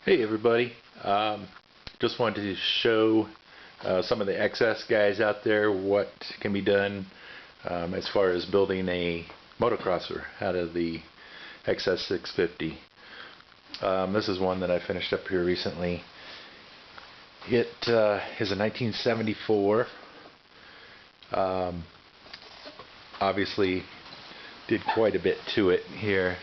Hey everybody, just wanted to show some of the XS guys out there what can be done as far as building a motocrosser out of the XS650. This is one that I finished up here recently. It is a 1974. Obviously did quite a bit to it here.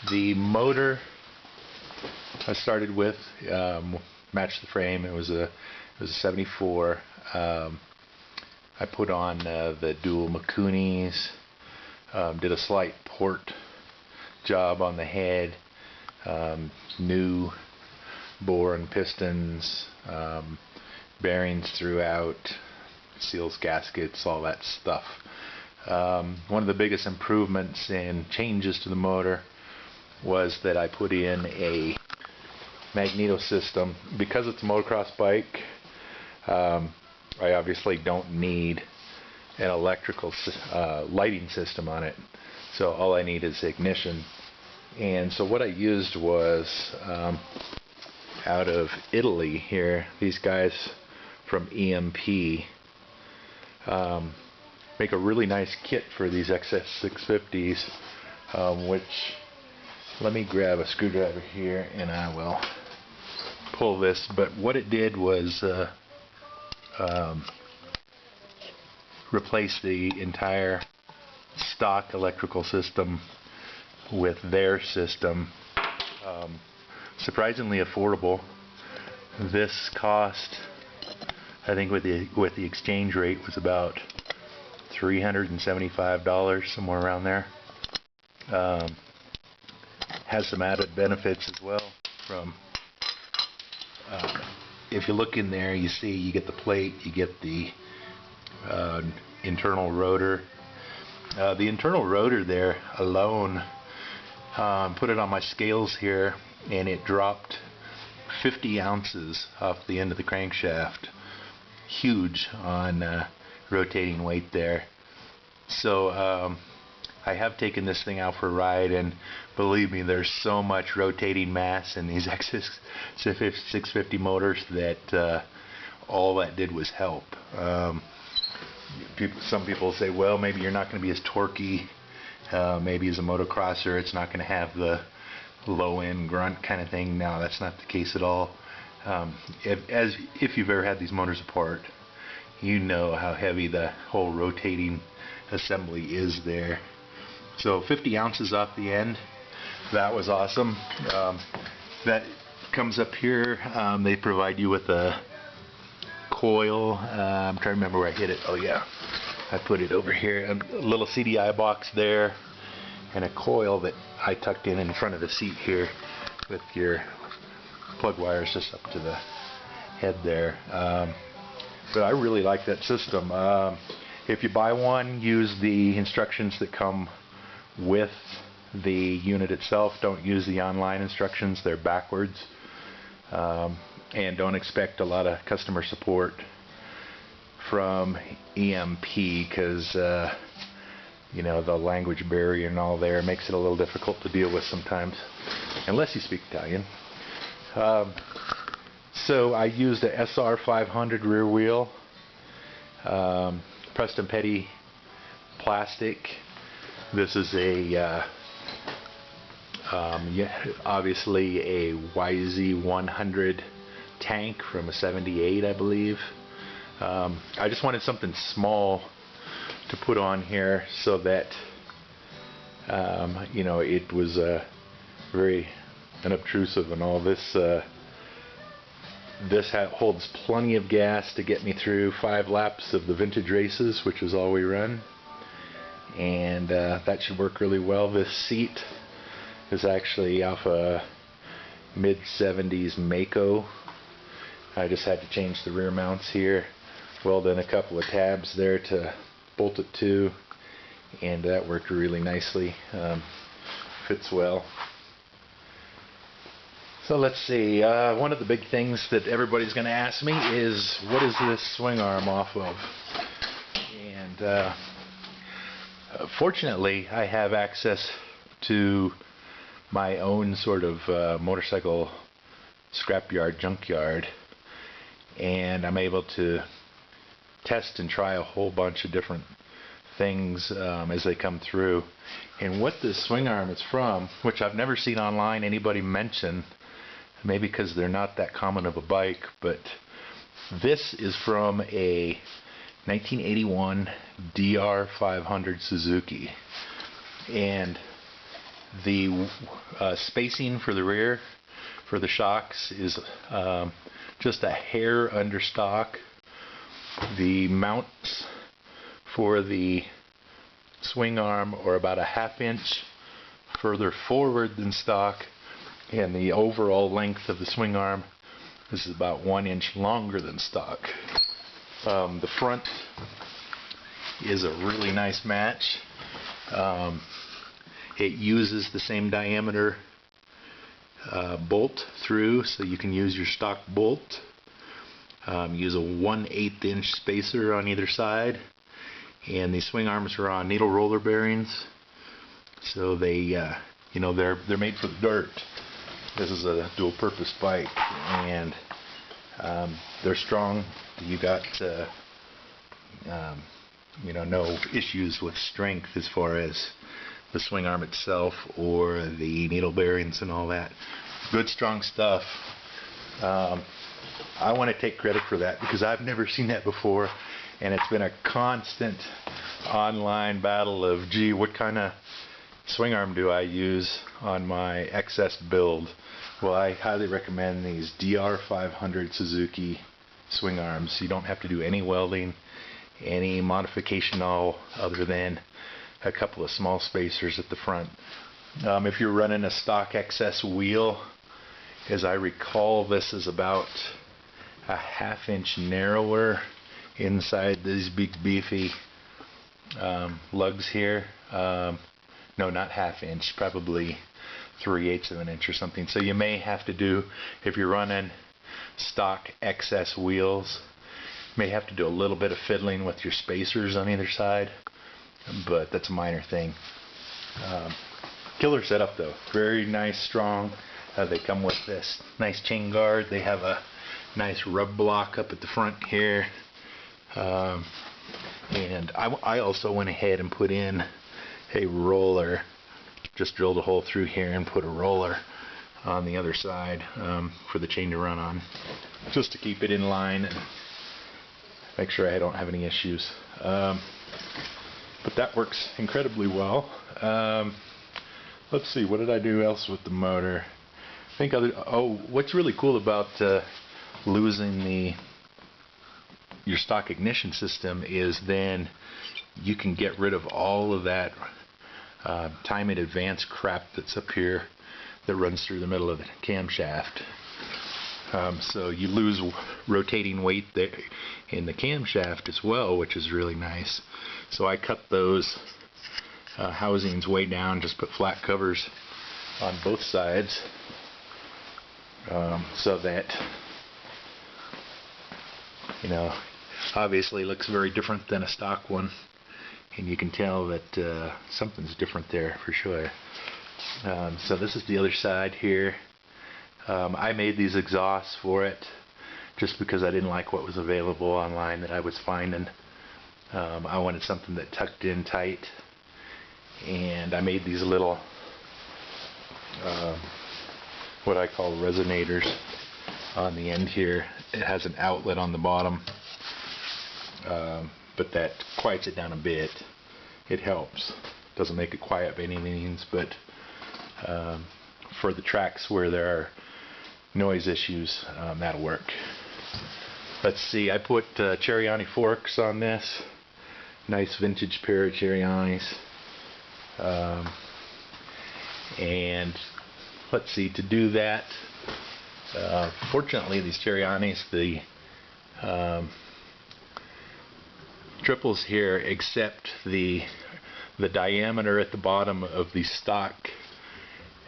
The motor I started with matched the frame. It was a 74. I put on the dual Makunis, did a slight port job on the head, new bore and pistons, bearings throughout, seals, gaskets, all that stuff. One of the biggest improvements and changes to the motor was that I put in a magneto system. Because it's a motocross bike, I obviously don't need an electrical lighting system on it, so all I need is ignition. And so what I used was out of Italy here, these guys from EMP make a really nice kit for these XS650s, which, let me grab a screwdriver here and I will pull this. But what it did was replace the entire stock electrical system with their system. Surprisingly affordable. This cost, I think with the exchange rate, was about $375, somewhere around there. Has some added benefits as well. From if you look in there, you see you get the plate, you get the internal rotor. The internal rotor there alone, put it on my scales here, and it dropped 50 ounces off the end of the crankshaft. Huge on rotating weight there. So I have taken this thing out for a ride, and believe me, there's so much rotating mass in these XS650 motors that all that did was help. Some people say, well, maybe you're not going to be as torquey. Maybe as a motocrosser, it's not going to have the low-end grunt kind of thing. No, that's not the case at all. If you've ever had these motors apart, you know how heavy the whole rotating assembly is there. So 50 ounces off the end, that was awesome. That comes up here. They provide you with a coil. I'm trying to remember where I hit it. Oh yeah, I put it over here. A little CDI box there, and a coil that I tucked in front of the seat here with your plug wires just up to the head there. But I really like that system. If you buy one, use the instructions that come with the unit itself. Don't use the online instructions, they're backwards. And don't expect a lot of customer support from EMP, because you know, the language barrier and all there makes it a little difficult to deal with sometimes, unless you speak Italian. So I used a SR500 rear wheel, Preston Petty plastic. This is a obviously a YZ100 tank from a 78, I believe. I just wanted something small to put on here so that you know, it was very unobtrusive and all this. This holds plenty of gas to get me through 5 laps of the vintage races, which is all we run, and that should work really well. This seat is actually off a mid-70s Mako. I just had to change the rear mounts here, weld in a couple of tabs there to bolt it to, and that worked really nicely. Fits well. So let's see, one of the big things that everybody's going to ask me is, what is this swing arm off of? And fortunately, I have access to my own sort of motorcycle scrapyard, junkyard, and I'm able to test and try a whole bunch of different things as they come through. And what this swing arm is from, which I've never seen online anybody mention, maybe because they're not that common of a bike, but this is from a 1981 DR500 Suzuki, and the spacing for the rear for the shocks is just a hair under stock. The mounts for the swing arm are about a ½ inch further forward than stock, and the overall length of the swing arm is about 1 inch longer than stock. The front is a really nice match. It uses the same diameter bolt through, so you can use your stock bolt. Use a 1/8 inch spacer on either side, and these swing arms are on needle roller bearings, so they, you know, they're made for the dirt. This is a dual-purpose bike, and they're strong. You got, you know, no issues with strength as far as the swing arm itself or the needle bearings and all that. Good, strong stuff. I want to take credit for that because I've never seen that before, and it's been a constant online battle of, gee, what kind of swing arm do I use on my XS build? Well, I highly recommend these DR500 Suzuki swing arms. You don't have to do any welding, any modification all other than a couple of small spacers at the front. If you're running a stock XS wheel, as I recall, this is about a ½ inch narrower inside these big beefy lugs here. No, not ½ inch, probably 3/8 of an inch or something. So you may have to do, if you're running stock XS wheels, may have to do a little bit of fiddling with your spacers on either side, but that's a minor thing. Killer setup though, very nice, strong. They come with this nice chain guard. They have a nice rub block up at the front here, and I also went ahead and put in a roller. Just drilled a hole through here and put a roller on the other side for the chain to run on, just to keep it in line and make sure I don't have any issues. But that works incredibly well. Let's see, what did I do else with the motor? I think what's really cool about losing your stock ignition system is then you can get rid of all of that time in advance crap that's up here that runs through the middle of the camshaft. So you lose rotating weight there in the camshaft as well, which is really nice. So I cut those housings way down, just put flat covers on both sides, so that, you know, obviously looks very different than a stock one, and you can tell that something's different there for sure. So this is the other side here. I made these exhausts for it just because I didn't like what was available online that I was finding. I wanted something that tucked in tight, and I made these little what I call resonators on the end here. It has an outlet on the bottom, but that quiets it down a bit. It helps. Doesn't make it quiet by any means, but for the tracks where there are noise issues, that'll work. Let's see, I put Ceriani forks on this. Nice vintage pair of Cerianis. And let's see, to do that, fortunately these Cerianis, the triples here accept the diameter at the bottom of the stock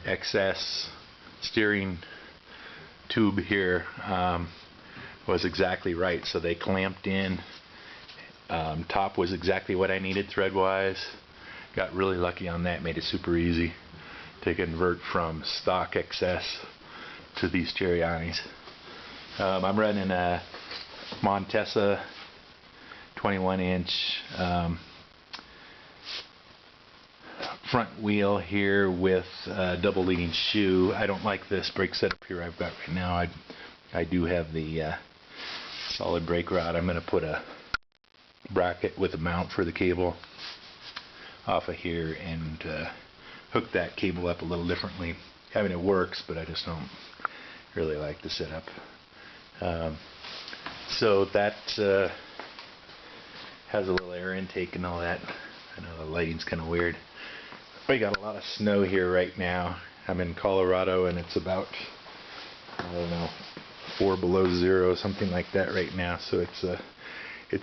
XS steering tube here was exactly right, so they clamped in. Top was exactly what I needed thread wise. Got really lucky on that, made it super easy to convert from stock XS to these Cherry-Anis. I'm running a Montesa 21-inch front wheel here with a double leading shoe. I don't like this brake setup here I've got right now. I do have the solid brake rod. I'm going to put a bracket with a mount for the cable off of here and hook that cable up a little differently. I mean, it works, but I just don't really like the setup. So that has a little air intake and all that. I know the lighting's kind of weird. We got a lot of snow here right now. I'm in Colorado and it's about, I don't know, 4 below zero, something like that right now. So it's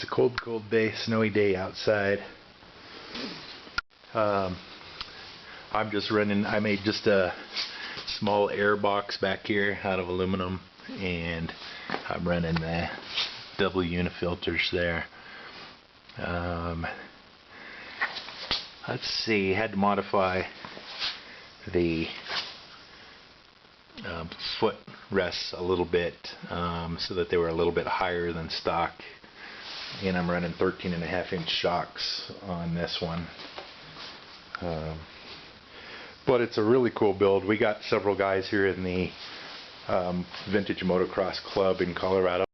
a cold day, snowy day outside. I'm just running, I made just a small air box back here out of aluminum, and I'm running the double unifilters there. Let's see, had to modify the foot rests a little bit so that they were a little bit higher than stock, and I'm running 13.5-inch shocks on this one. But it's a really cool build. We got several guys here in the Vintage Motocross Club in Colorado